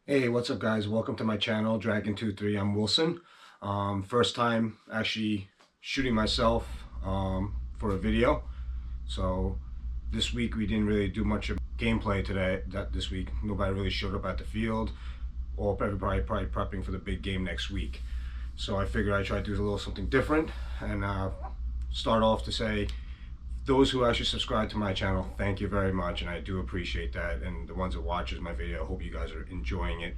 Hey, what's up guys? Welcome to my channel, Dragon23. I'm Wilson. First time actually shooting myself for a video. So this week we didn't really do much of gameplay today. This week nobody really showed up at the field. Or everybody probably prepping for the big game next week. So I figured I'd try to do a little something different and start off to say those who actually subscribe to my channel, thank you very much, and I do appreciate that. And the ones that watches my video, I hope you guys are enjoying it.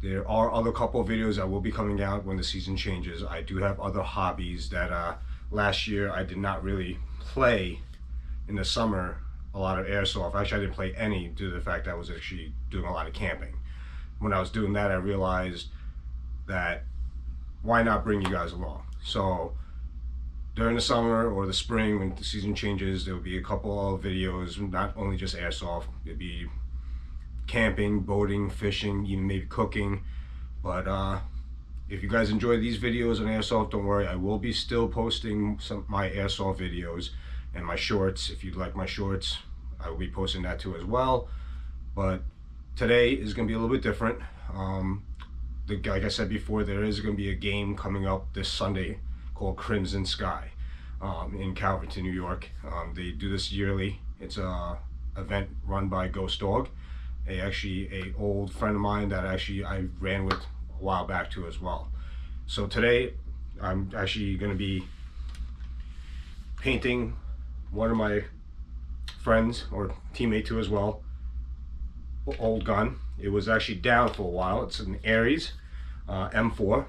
There are other couple of videos that will be coming out when the season changes. I do have other hobbies that last year I did not really play in the summer. A lot of airsoft. Actually, I didn't play any due to the fact that I was actually doing a lot of camping. When I was doing that, I realized that why not bring you guys along? So during the summer or the spring when the season changes, there will be a couple of videos, not only just airsoft. There'll be camping, boating, fishing, even maybe cooking. But if you guys enjoy these videos on airsoft, don't worry, I will be still posting some of my airsoft videos and my shorts. If you like my shorts, I will be posting that too as well. But today is going to be a little bit different. Like I said before, there is going to be a game coming up this Sunday called Crimson Sky in Calverton, New York. They do this yearly. It's a event run by Ghost Dog, a old friend of mine that actually I ran with a while back too as well. So today I'm actually going to be painting one of my friends or teammate too as well, old gun. It was actually down for a while. It's an ARES M4.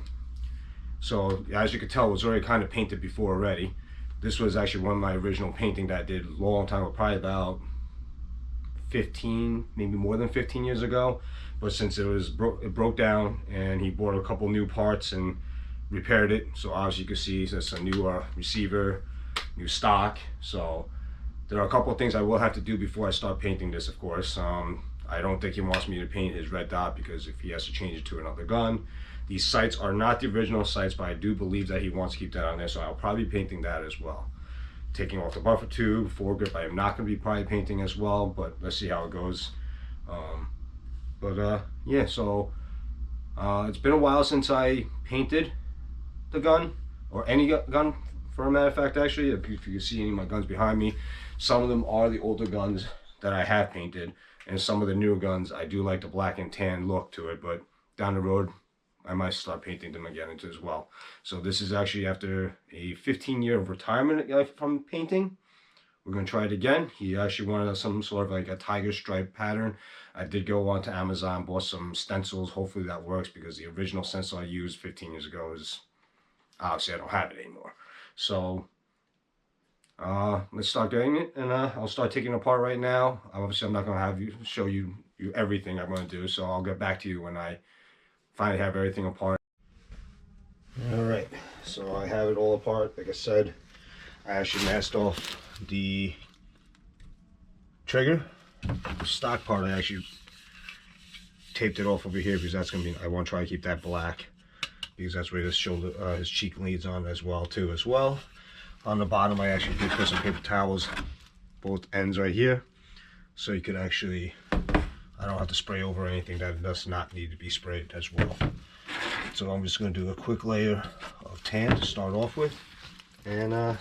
So as you can tell, it was already kind of painted before already. This was actually one of my original painting that I did a long time ago, probably about 15, maybe more than 15 years ago. But since it broke down, and he bought a couple new parts and repaired it. So obviously you can see there's a new receiver, new stock. So there are a couple of things I will have to do before I start painting this, of course. I don't think he wants me to paint his red dot, because if he has to change it to another gun. These sights are not the original sights, but I do believe that he wants to keep that on there, so I'll probably be painting that as well. Taking off the buffer tube, foregrip, I am not going to be probably painting as well, but let's see how it goes. Yeah, so it's been a while since I painted the gun, or any gun for a matter of fact. Actually, if you can see any of my guns behind me, some of them are the older guns that I have painted, and some of the newer guns I do like the black and tan look to it, but down the road I might start painting them again into as well. So this is actually after a 15-year of retirement from painting. We're going to try it again. He actually wanted some sort of like a tiger stripe pattern. I did go onto Amazon, bought some stencils. Hopefully that works, because the original stencil I used 15 years ago is, obviously I don't have it anymore. So let's start getting it, and I'll start taking it apart right now. Obviously I'm not going to have you show you everything I'm going to do, so I'll get back to you when I finally have everything apart. All right, so I have it all apart. Like I said, I actually masked off the trigger. The stock part, I actually taped it off over here, because that's gonna be, I want to try to keep that black, because that's where his shoulder, his cheek leads on as well too. On the bottom, I actually did put some paper towels, both ends right here, so you could actually, I don't have to spray over anything that does not need to be sprayed as well. So I'm just going to do a quick layer of tan to start off with, and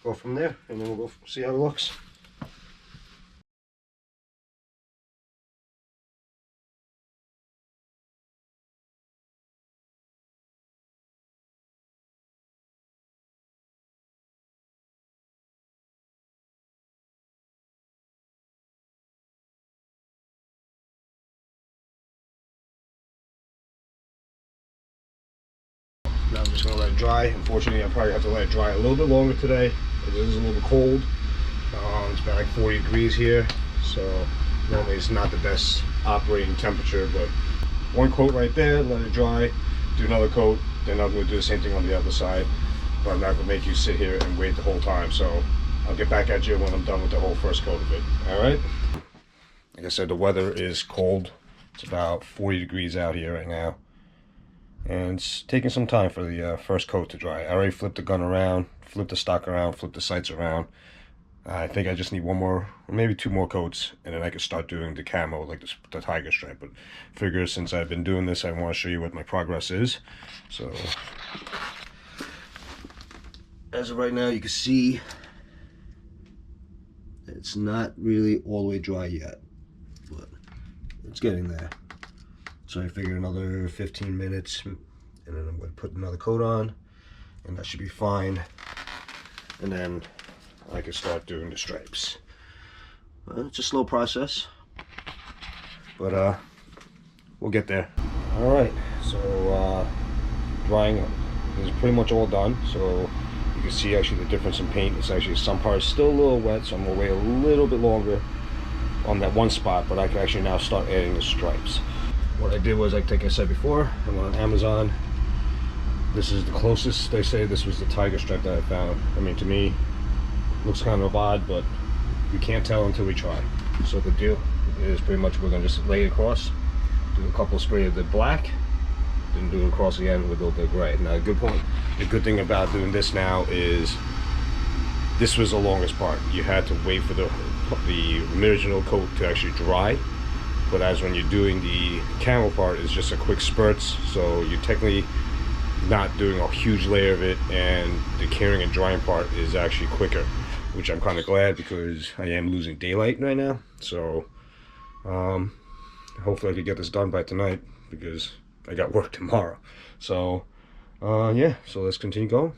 go from there, and then we'll go see how it looks. Now I'm just going to let it dry. Unfortunately, I probably have to let it dry a little bit longer today, because it is a little bit cold. It's been like 40 degrees here, so normally it's not the best operating temperature, but one coat right there, let it dry, do another coat, then I'm going to do the same thing on the other side. But I'm not going to make you sit here and wait the whole time, so I'll get back at you when I'm done with the whole first coat of it. Alright? Like I said, the weather is cold. It's about 40 degrees out here right now, and it's taking some time for the first coat to dry. I already flipped the gun around, flipped the stock around, flipped the sights around. I think I just need one more, or maybe two more coats, and then I can start doing the camo, like the tiger stripe. But figure since I've been doing this, I want to show you what my progress is. So, as of right now, you can see it's not really all the way dry yet, but it's getting there. So I figure another 15 minutes, and then I'm going to put another coat on, and that should be fine. And then I can start doing the stripes. It's a slow process, but we'll get there. All right, so drying is pretty much all done. So you can see actually the difference in paint. It's actually some parts still a little wet, so I'm gonna wait a little bit longer on that one spot, but I can actually now start adding the stripes. What I did was, like I said before, I went on Amazon. This is the closest. They say this was the tiger stripe that I found. I mean, to me, looks kind of odd, but you can't tell until we try. So the deal is pretty much we're gonna just lay it across, do a couple spray of the black, then do it across again with a little bit of gray. Now, the good thing about doing this now is this was the longest part. You had to wait for the original coat to actually dry. But as when you're doing the camo part, it's just a quick spurts, so you're technically not doing a huge layer of it, and the curing and drying part is actually quicker, which I'm kind of glad because I am losing daylight right now. So hopefully I could get this done by tonight because I got work tomorrow. So yeah, so let's continue going.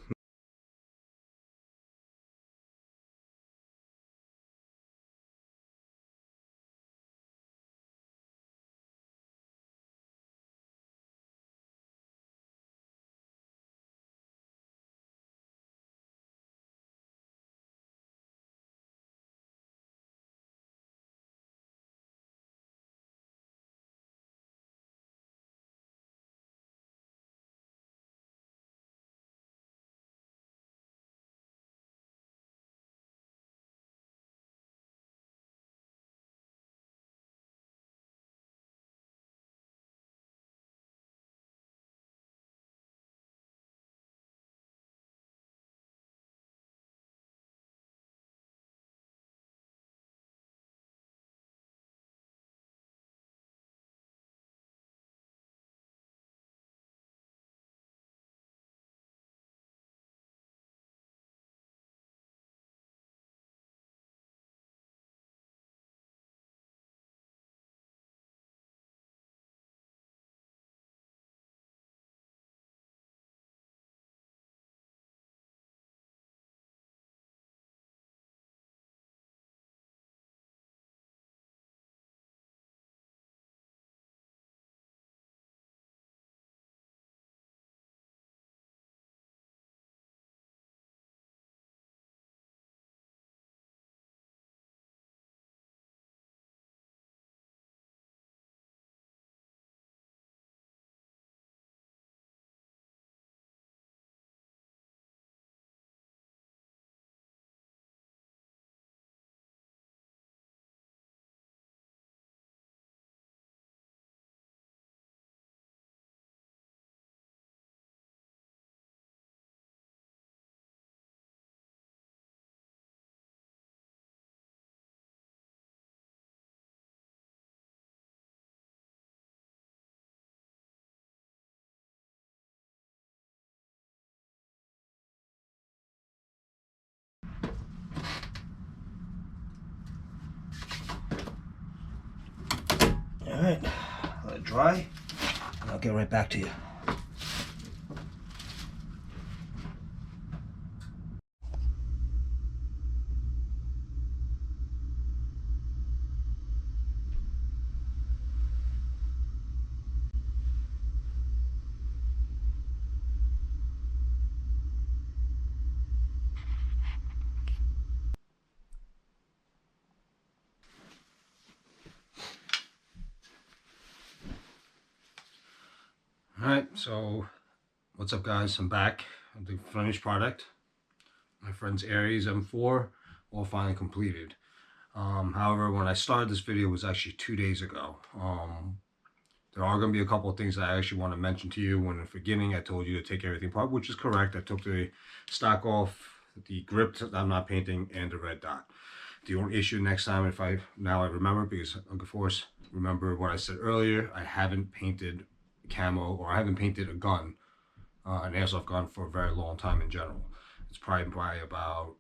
All right, let it dry, and I'll get right back to you. All right, so what's up, guys? I'm back with the finished product. My friend's ARES M4, all finally completed. However, when I started this video, it was actually 2 days ago. There are going to be a couple of things that I actually want to mention to you. When in the beginning I told you to take everything apart, which is correct. I took the stock off, the grip that I'm not painting, and the red dot. The only issue next time, if I remember, because of course, remember what I said earlier, I haven't painted camo, or I haven't painted a gun, an airsoft gun, for a very long time in general. It's probably about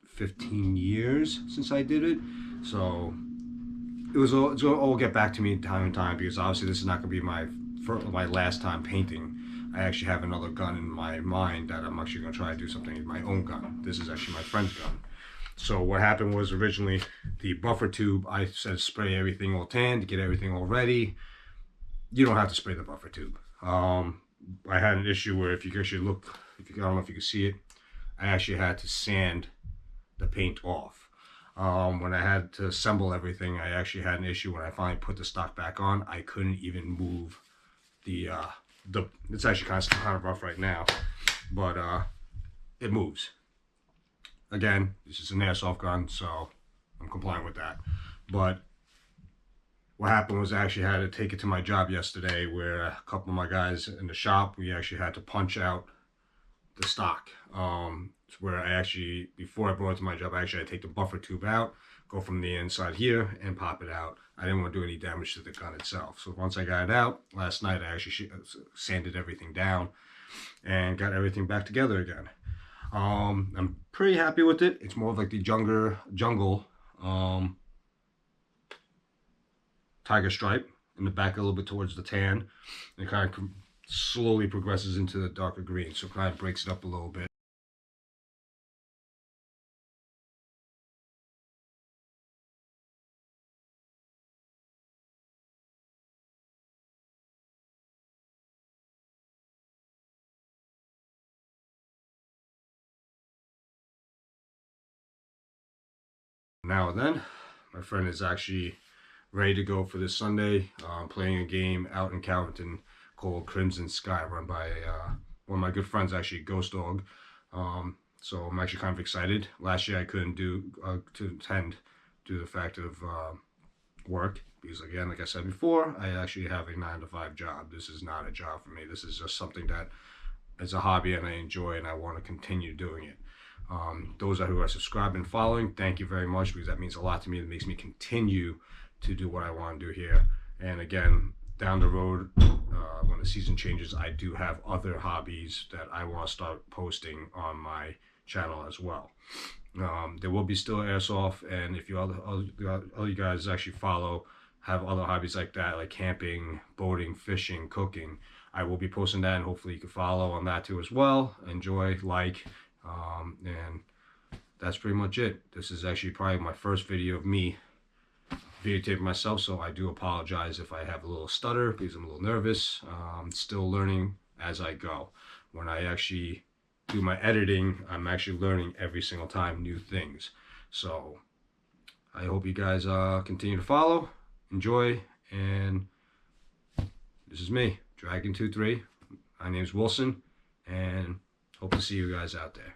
15 years since I did it. So it's going to all get back to me time and time, because obviously this is not going to be my last time painting. I actually have another gun in my mind that I'm actually going to try to do something with my own gun. This is actually my friend's gun. So what happened was, originally the buffer tube, I said spray everything all tan to get everything all ready. You don't have to spray the buffer tube. I had an issue where, if you actually look, I don't know if you can see it, I actually had to sand the paint off. When I had to assemble everything, I actually had an issue when I finally put the stock back on. I couldn't even move the it's actually kind of rough right now, but it moves. Again, this is an airsoft gun, so I'm complying with that. But what happened was, I actually had to take it to my job yesterday, where a couple of my guys in the shop, we actually had to punch out the stock. It's where I actually, before I brought it to my job, I actually had to take the buffer tube out, go from the inside here, and pop it out. I didn't want to do any damage to the gun itself. So once I got it out last night, I actually sanded everything down and got everything back together again. I'm pretty happy with it. It's more of like the jungle tiger stripe in the back, a little bit towards the tan. And it kind of slowly progresses into the darker green, so it kind of breaks it up a little bit. Now and then, my friend is actually ready to go for this Sunday. Playing a game out in Calverton called Crimson Sky, run by one of my good friends, actually, Ghost Dog. So I'm actually kind of excited. Last year I couldn't to attend due to the fact of work, because again, like I said before, I actually have a 9-to-5 job. This is not a job for me. This is just something that is a hobby, and I enjoy, and I want to continue doing it. Those who are subscribed and following, thank you very much, because that means a lot to me. It makes me continue to do what I want to do here. And again, down the road, when the season changes, I do have other hobbies that I want to start posting on my channel as well. There will be still airsoft, and if all you guys actually follow, have other hobbies like that, like camping, boating, fishing, cooking, I will be posting that, and hopefully you can follow on that too as well. Enjoy, and that's pretty much it. This is actually probably my first video of me videotaping myself, so I do apologize if I have a little stutter, because I'm a little nervous. Still learning as I go. When I actually do my editing, I'm actually learning every single time new things. So I hope you guys continue to follow, enjoy, and this is me, Dragon23. My name's Wilson, and hope to see you guys out there.